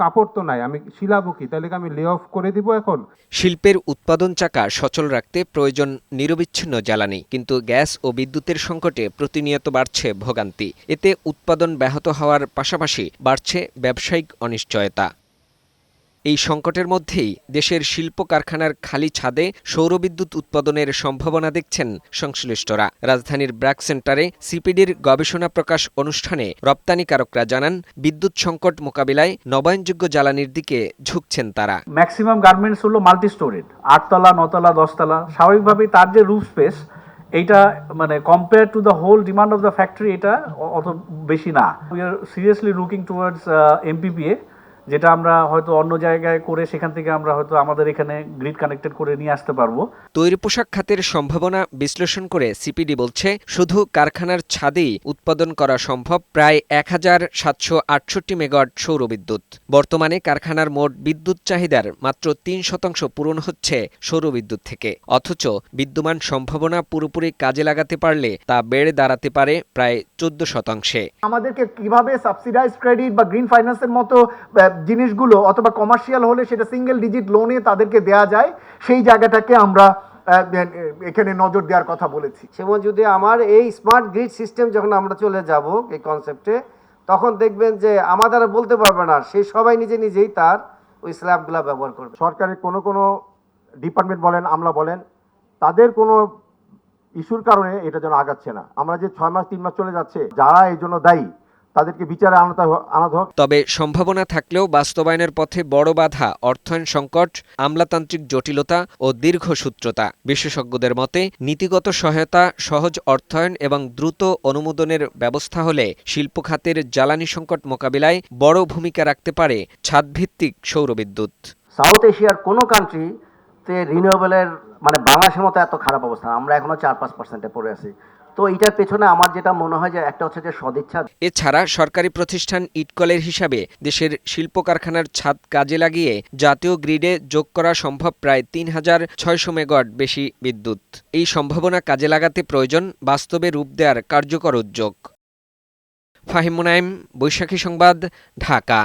কাপড় তো নাই, আমি শিলাবো কি? তাহলে কি আমি লে অফ করে দিব এখন? শিল্পের উৎপাদন চাকা সচল রাখতে প্রয়োজন নিরবিচ্ছিন্ন জ্বালানি, কিন্তু গ্যাস ও বিদ্যুতের সংকটে প্রতিনিয়ত বাড়ছে ভোগান্তি। এতে উৎপাদন ব্যাহত হওয়ার পাশাপাশি বাড়ছে ব্যবসায়িক অনিশ্চয়তা। এই সংকটের মধ্যেই দেশের শিল্প কারখানার খালি ছাদে সৌরবিদ্যুৎ উৎপাদনের সম্ভাবনা দেখছেন সংশ্লিষ্টরা। রাজধানীর ব্র্যাক সেন্টারে সিপিডির গবেষণা প্রকাশ অনুষ্ঠানে রপ্তানিকারকরা জানান, বিদ্যুৎ সংকট মোকাবিলায় নবায়নযোগ্য জ্বালানির দিকে ঝুঁকছেন তারা। ম্যাক্সিমাম গার্মেন্টস হলো মাল্টি স্টোরেড, 8তলা 9তলা 10তলা। স্বাভাবিকভাবেই তার যে রুফ স্পেস, এইটা মানে compare to the whole demand of the factory এটা অত বেশি না। We are seriously looking towards MPPA, যেটা আমরা হয়তো অন্য জায়গায় করে সেখান থেকে আমরা হয়তো আমাদের এখানে গ্রিড কানেক্টেড করে নিয়ে আসতে পারবো। তৈরি পোশাক খাতের সম্ভাবনা বিশ্লেষণ করে সিপিডি বলছে, শুধু কারখানার ছাদেই উৎপাদন করা সম্ভব প্রায় 1768 মেগাওয়াট সৌরবিদ্যুৎ। বর্তমানে কারখানার মোট বিদ্যুৎ চাহিদার মাত্র 3% পূরণ হচ্ছে সৌরবিদ্যুৎ থেকে। অথচ বিদ্যমান সম্ভাবনা পুরোপুরি কাজে লাগাতে পারলে তা বেড়ে দাঁড়াতে পারে প্রায় 14%। আমাদেরকে কিভাবে সাবসিডাইজ ক্রেডিট বা গ্রিন ফাইন্যান্সের মতো জিনিসগুলো অথবা কমার্শিয়াল হলে সেটা সিঙ্গেল ডিজিট লোনে তাদেরকে দেয়া যায়, সেই জায়গাটাকে আমরা এখানে নজর দেওয়ার কথা বলেছি। সেমন যদি আমার এই স্মার্ট গ্রিড সিস্টেম যখন আমরা চলে যাব এই কনসেপ্টে, তখন দেখবেন যে আমাদের বলতে পারবে না, সেই সবাই নিজেই তার ওই স্ল্যাবগুলা ব্যবহার করবে। সরকারের কোনো ডিপার্টমেন্ট বলেন, আমলা বলেন, তাদের কোনো ইস্যুর কারণে এটা যেন আগাচ্ছে না। আমরা যে 6 মাস 3 মাস চলে যাচ্ছে, যারা এই জন্য দায়ী তাদেরকে বিচারে আনা হোক। তবে সম্ভাবনা থাকলেও বাস্তবায়নের পথে বড় বাধা অর্থায়ন সংকট, আমলাতান্ত্রিক জটিলতা ও দীর্ঘসূত্রতা। বিশেষজ্ঞদের মতে নীতিগত সহায়তা, সহজ অর্থায়ন এবং দ্রুত অনুমোদনের ব্যবস্থা হলে শিল্প খাতের জ্বালানি সংকট মোকাবিলায় বড় ভূমিকা রাখতে পারে ছাদভিত্তিক সৌরবিদ্যুৎ। সাউথ এশিয়ার কোনো কান্ট্রিতে রিনিউয়েবলের মানে বাংলাদেশের মতো এত খারাপ অবস্থা, আমরা এখনো 4-5% পড়ে আছি। তো এটার পেছনে আমার যেটা মনে হয় যে একটা হচ্ছে যে সদিচ্ছা। এছাড়া সরকারি প্রতিষ্ঠান ইটকলের হিসাবে দেশের শিল্প কারখানার ছাদ কাজে লাগিয়ে জাতীয় গ্রিডে যোগ করা সম্ভব প্রায় 3600 মেগাওয়াট বেশি বিদ্যুৎ। এই সম্ভাবনা কাজে লাগাতে প্রয়োজন বাস্তবে রূপ দেওয়ার কার্যকর উদ্যোগ। ফাহিম মুনাইম, বৈশাখী সংবাদ, ঢাকা।